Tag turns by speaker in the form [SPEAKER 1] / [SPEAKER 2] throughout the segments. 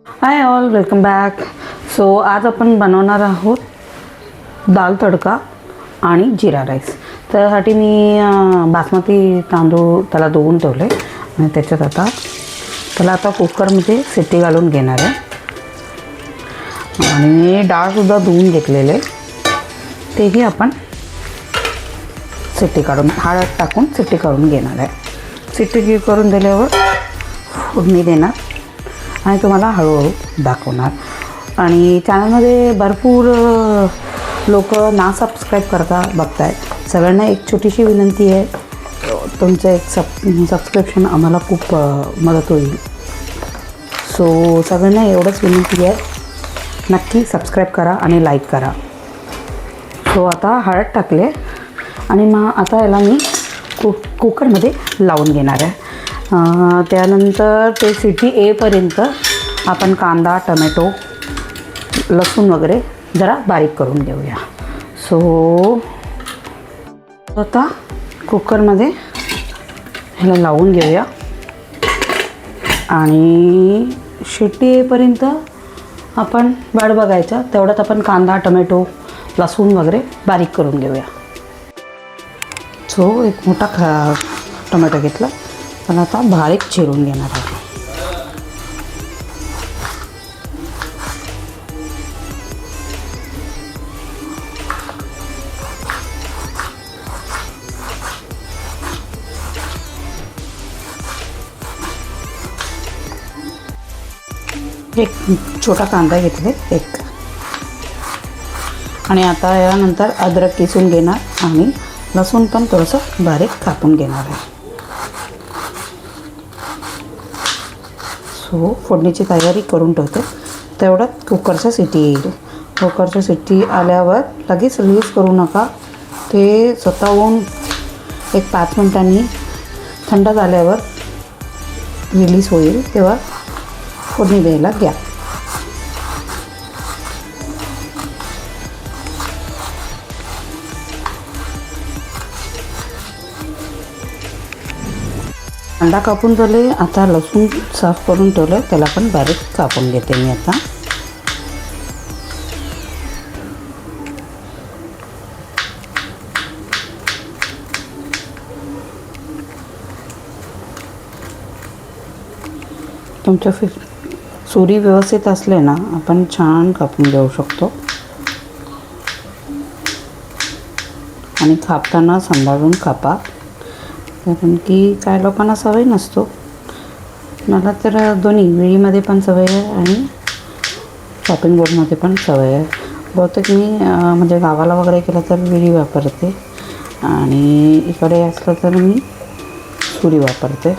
[SPEAKER 1] Hi all, welcome back. So आज आपण बनवणार आहोत दाल तडका आणि जिरा राईस. त्यासाठी मी बासमती तांदूळ त्याला धुवून ठेवले आणि त्याच्यात आता कुकरमध्ये शिट्टी घालून घेणार आहे. आणि डाळसुद्धा धुवून घेतलेले, तेही आपण शिट्टी काढून हळद टाकून शिट्टी करून घेणार आहे. शिट्टी करून दिल्यावर फोडणी देणार आणि तुम्हाला हळूहळू दाखवणार. आणि चॅनलमध्ये भरपूर लोक ना सबस्क्राईब बघताय. सगळ्यांना एक छोटीशी विनंती आहे, तुमचं एक सबस्क्रिप्शन आम्हाला खूप मदत होईल. सो सगळ्यांना एवढंच विनंती आहे, नक्की सबस्क्राईब करा आणि लाईक करा. सो आता हळद टाकले आणि मग आता याला मी कुकरमध्ये लावून घेणार आहे. त्यानंतर ते शिट्टी येईपर्यंत आपण कांदा, टमॅटो, लसूण वगैरे जरा बारीक करून घेऊया. सो आता कुकरमध्ये ह्याला लावून घेऊया आणि शिट्टी येईपर्यंत आपण वाट बघायचा. तेवढ्यात आपण कांदा, टमॅटो, लसूण वगैरे बारीक करून घेऊया. सो एक मोठा टमॅटो घेतला, पण आता बारीक चिरून घेणार आहे. एक छोटा कांदा घेतले एक, आणि आता यानंतर अद्रक किसून घेणार आणि लसूण पण थोडंसं बारीक कापून घेणार आहे. सो फोडणीची तयारी करून ठेवते. तेवढ्यात कुकरच्या शिट्टी येईल. कुकरच्या शिट्टी आल्यावर लगेच रिलीज करू नका. ते स्वतःहून एक 5 मिनिटांनी थंड झाल्यावर रिलीज होईल, तेव्हा फोडणी द्यायला घ्या. कांदा कापून झाले, आता लसूण साफ करून ठेवलं, त्याला पण बारीक कापून घेते मी आता. तुमच्या सुरी व्यवस्थित असले ना, आपण छान कापून घेऊ शकतो. आणि कापताना सांभाळून कापा, कारण की काय लोकांना सवय नसतो. मला तर दोन्ही विळीमध्ये पण सवय आहे आणि चॉपिंग बोर्डमध्ये पण सवय आहे. बहुतेक मी म्हणजे गावाला वगैरे केलं तर विळी वापरते आणि इकडे असलं तर मी सुरी वापरते.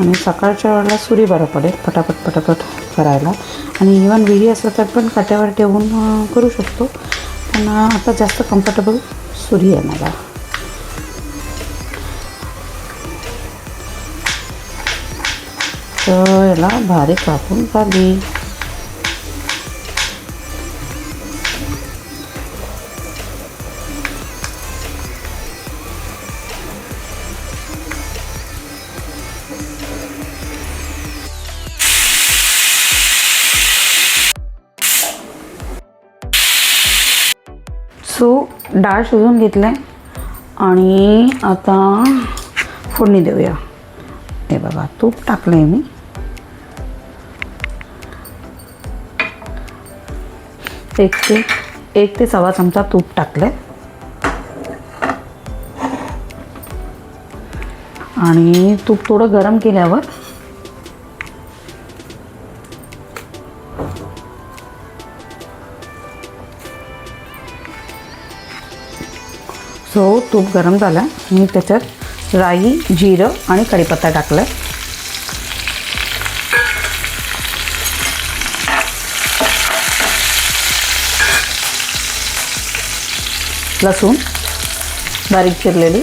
[SPEAKER 1] आणि सकाळच्या वेळेला सुरी बरं पडेल पटापट करायला. आणि इव्हन विळी असलं तर पण काट्यावर ठेवून करू शकतो, पण आता जास्त कम्फर्टेबल सुरी आहे मला. तर याला बारीक कापून काढली. सो डाळ शिजवून घेतलं आणि आता फोडणी देऊया. हे बघा, तूप टाकलं आहे मी. एक ते सव्वा चमचा तूप टाकलं आणि तूप थोडं गरम केल्यावर तूप गरम झालं, मी त्याच्यात राई, जिरं आणि कढीपत्ता टाकलं. लसूण बारीक चिरलेली,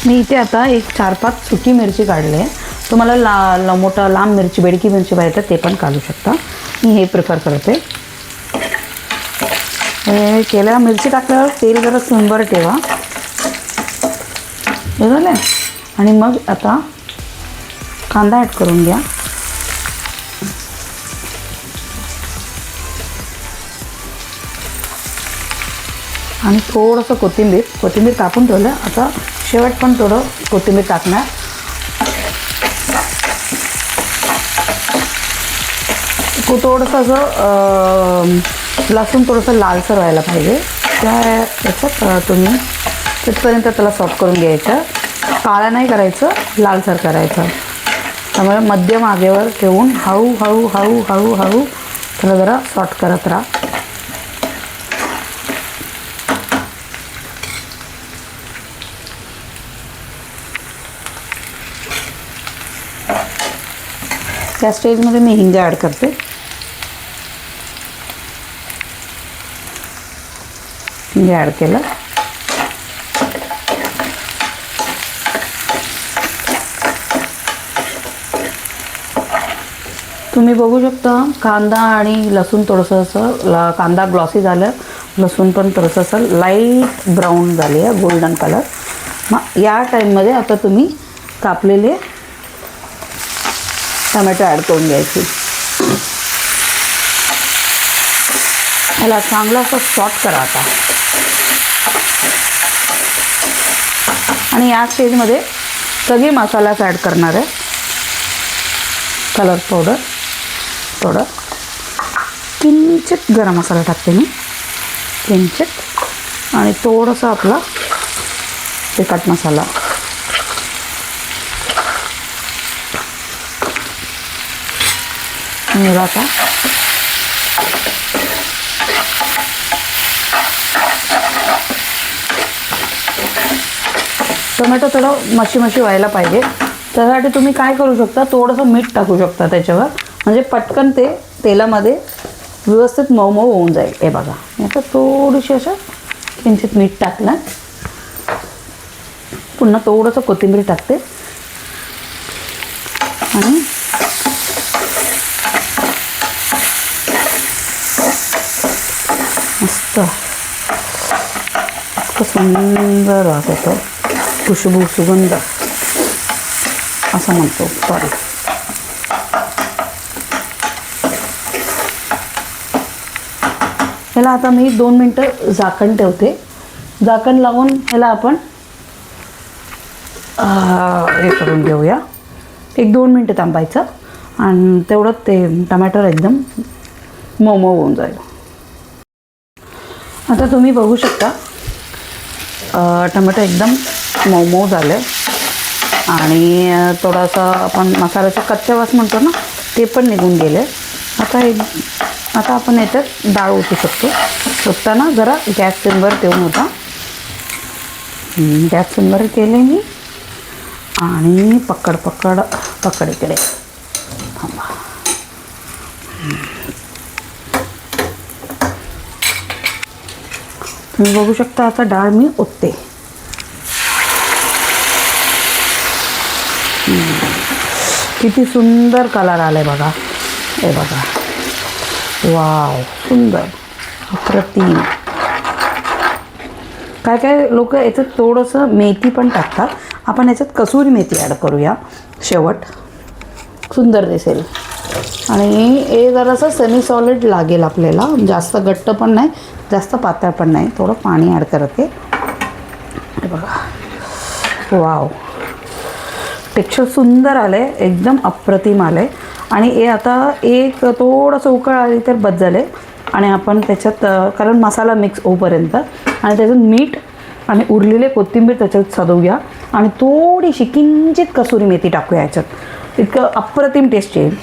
[SPEAKER 1] मी इथे आता एक 4-5 सुकी मिरची काढली आहे. तुम्हाला मोठा लांब मिरची, बेडकी मिरची पाहिजे ते पण काढू शकता. मी हे प्रिफर करते. केल्या मिरची टाकल्यावर तेल जरा सुंबर ठेवा, हे झालं. आणि मग आता कांदा ॲड करून घ्या. आणि थोडंसं कोथिंबीर कापून ठेवलं. आता शेवट पण थोडं कोथिंबीर टाकणार. थोडंसं असं लसूण थोडंसं लालसर व्हायला पाहिजे. त्या याच्यात तुम्ही तिथपर्यंत त्याला सॉफ्ट करून घ्यायचं. काळा नाही करायचं, लालसर करायचं. त्यामुळे मध्यम आगेवर ठेवून हळूहळू त्याला जरा सॉफ्ट करत राहा. त्या स्टेजमध्ये मी हिंग ॲड करते. हिंग ॲड केलं. तुम्ही बघू शकता कांदा आणि लसूण थोडंसं असं कांदा ग्लॉसी झालं, लसूण पण थोडंसं असं लाईट ब्राऊन झाले आहे, गोल्डन कलर. मग या टाईममध्ये आता तुम्ही कापलेले टमॅटो ॲड करून घ्यायची. ह्याला चांगलं असं सॉफ्ट करा आता. आणि या स्टेजमध्ये सगळे मसालाच ॲड करणार आहे. कलर पावडर थोडं, किंचित गरम मसाला टाकते मी, किंचित. आणि थोडंसं आपला तिखट मसाला. आता टोमॅटो थोडं मशी व्हायला पाहिजे. त्यासाठी तुम्ही काय करू शकता, थोडंसं मीठ टाकू शकता त्याच्यावर, म्हणजे पटकन ते तेलामध्ये व्यवस्थित मऊ होऊन जाईल. हे बघा, आता थोडीशी असं किंचित मीठ टाकलं. पुन्हा थोडंसं कोथिंबीर टाकते. आणि मस्त इतकं सुंदर वास येतो, खुशबू, सुगंध असं म्हणतो. सॉरी, ह्याला आता मी 2 मिनटं झाकण ठेवते. झाकण लावून ह्याला आपण हे करून घेऊया. 1-2 मिनटं थांबायचं आणि तेवढं ते टमॅटो एकदम मऊ होऊन जाईल. आता तुम्ही बघू शकता टमॅटो एकदम मऊ झालं आणि थोडासा आपण मसाल्याचा कच्चा वास म्हणतो ना, ते पण निघून गेले. आता आपण याच्यात डाळ ओतू शकतो. ओतताना जरा गॅस सिमवर ठेवून होता. गॅस सिमवर केले मी. आणि पकड इकडे थांबा. तुम्ही बघू शकता आता डाळ मी ओतते. किती सुंदर कलर आलाय बघा. हे बघा, वाव, सुंदर, अप्रतिम. काय लोक याच्यात थोडंसं मेथी पण टाकतात. आपण याच्यात कसुरी मेथी ॲड करूया शेवट, सुंदर दिसेल. आणि हे जरासं सेमी सॉलिड लागेल आपल्याला, जास्त घट्ट पण नाही, जास्त पातळ पण नाही. थोडं पाणी ॲड करते. हे बघा, वाव, टेक्स्चर सुंदर आलं आहे, एकदम अप्रतिम आलं आहे. आणि हे आता एक थोडंसं उकळ आली तर बस झाले. आणि आपण त्याच्यात कारण मसाला मिक्स होईपर्यंत आणि त्याच्यात मीठ आणि उरलेले कोथिंबीर त्याच्यात सजवूया. आणि थोडीशी किंचित कसुरी मेथी टाकूया याच्यात. इतकं अप्रतिम टेस्ट येईल.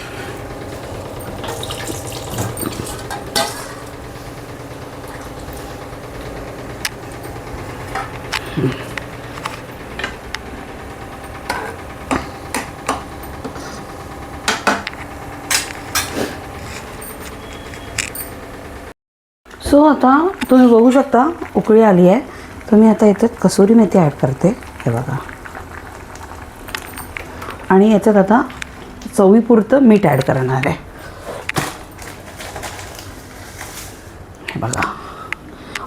[SPEAKER 1] सो आता तुम्ही बघू शकता उकळी आली आहे. तुम्ही आता याच्यात कसुरी मेथी ॲड करते. हे बघा, आणि याच्यात आता चवीपुरतं मीठ ॲड करणार आहे. हे बघा,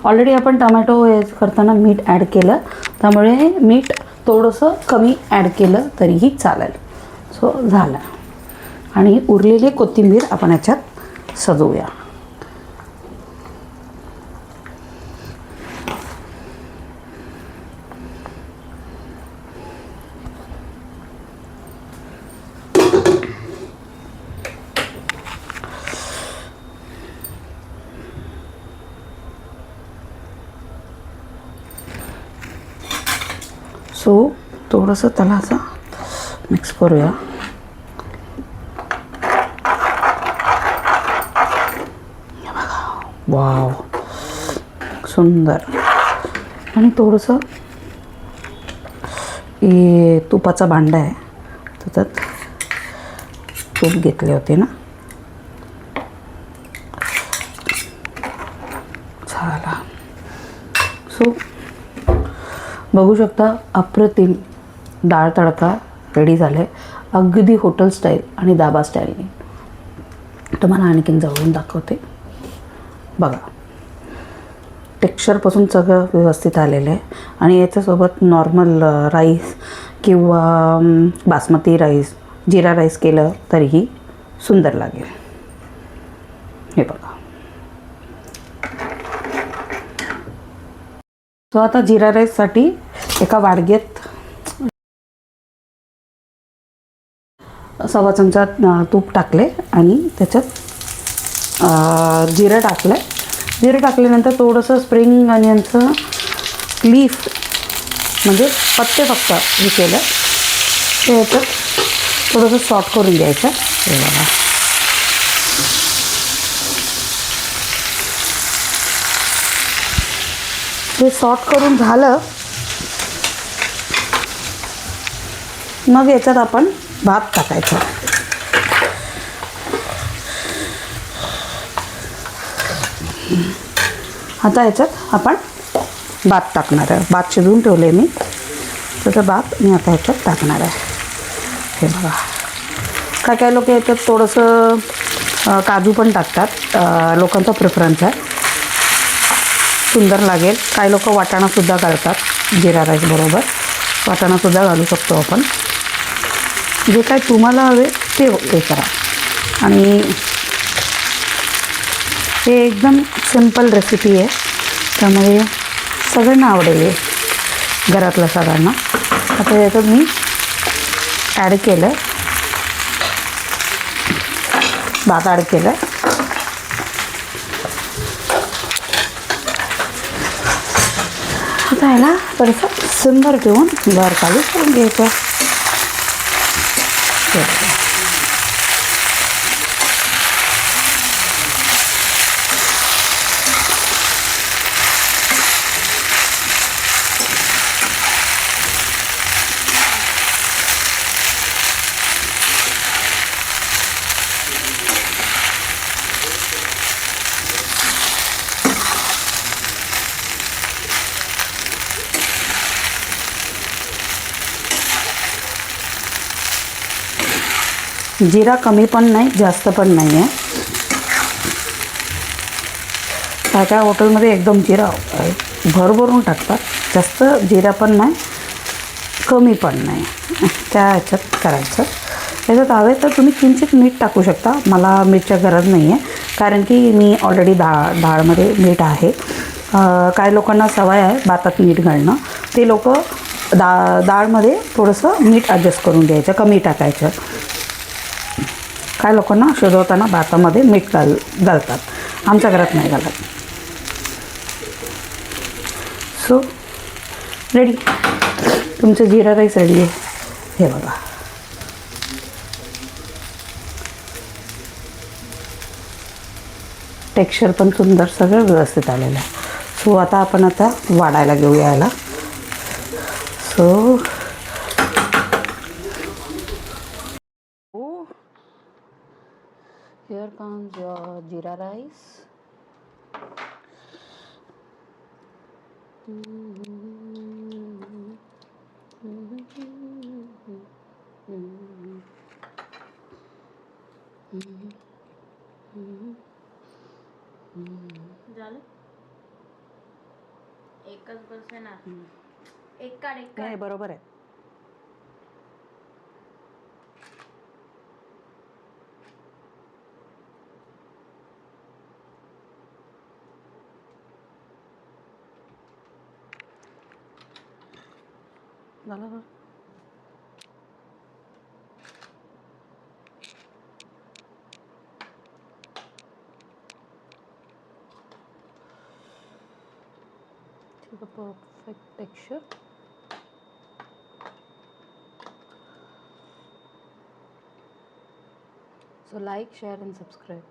[SPEAKER 1] ऑलरेडी आपण टमॅटो हे करताना मीठ ॲड केलं, त्यामुळे मीठ थोडंसं कमी ॲड केलं तरीही चालेल. सो झालं. आणि उरलेली कोथिंबीर आपण याच्यात सजवूया. सो थोडंसं त्याला असं मिक्स करूया. वाव, सुंदर. आणि थोडंसं हे तुपाचा भांडा आहे, त्याच्यात तूप घेतले होते ना. झाला. सो बघू शकता, अप्रतिम डाळ तडका रेडी झाले, अगदी हॉटेल स्टाईल आणि दाबा स्टाईलने. तुम्हाला आणखीन जवळून दाखवते. बघा, टेक्स्चरपासून सगळं व्यवस्थित आलेलं आहे. आणि याच्यासोबत नॉर्मल राईस किंवा बासमती राईस, जिरा राईस केलं तरीही सुंदर लागेल. हे बघा. तो आता जिरा राईससाठी एका वाडग्यात 1/2 चमचा तूप टाकले आणि त्याच्यात जिरं टाकलं. जिरं टाकल्यानंतर थोडंसं स्प्रिंग अनियनचं लीफ म्हणजे पत्ते फक्त हे केलं, ते याच्यात थोडंसं सॉट करून घ्यायचं. हे बघा. हे सॉट करून झालं, मग याच्यात आपण भात टाकायचा. आता याच्यात आपण भात टाकणार आहे. भात शिजवून ठेवले मी, त्याचं भात मी आता याच्यात टाकणार आहे. हे बघा. काय काय लोक याच्यात थोडंसं काजू पण टाकतात, लोकांचा प्रेफरन्स आहे, सुंदर लागेल. काही लोक वाटाणासुद्धा घालतात जिरा राईस बरोबर, वाटाणासुद्धा घालू शकतो आपण. जे काय तुम्हाला हवे ते हे करा. आणि हे एकदम सिंपल रेसिपी आहे, त्यामुळे सगळ्यांना आवडेल आहे, घरातल्या सगळ्यांना. आता याच्यात मी ॲड केलं आहे, भात ॲड केलं आहे. आता ह्याला थोडंसं सिमवर ठेवून वर खाली करून घ्यायचं. जिरा कमी पण नाही, जास्त पण नाही आहे. काय काय हॉटेलमध्ये एकदम जिरा भरभरून टाकतात, जास्त जिरा पण नाही, कमी पण नाही, त्या ह्याच्यात करायचं. याच्यात हवे तर तुम्ही किंचित मीठ टाकू शकता. मला मीठच्या गरज नाही आहे, कारण की मी ऑलरेडी डाळमध्ये मीठ आहे. काही लोकांना सवय आहे भातात मीठ घालणं, ते लोक डाळमध्ये थोडंसं मीठ ॲडजस्ट करून घ्यायचं, कमी टाकायचं. काय लोकांना शिजवताना भातामध्ये मीठ घालतात, आमच्या घरात नाही घालत. सो रेडी, तुमचं जिरा राईस रेडी आहे. हे बघा. टेक्स्चर पण सुंदर, सगळं व्यवस्थित आलेलं आहे. सो आता वाढायला घेऊया याला. So here comes your jeera rice.
[SPEAKER 2] झालं एकच बस आहे ना. एक काढ
[SPEAKER 1] नाही, बरोबर आहे. झालं ना? ठीक आहे, perfect texture. So like, share and subscribe.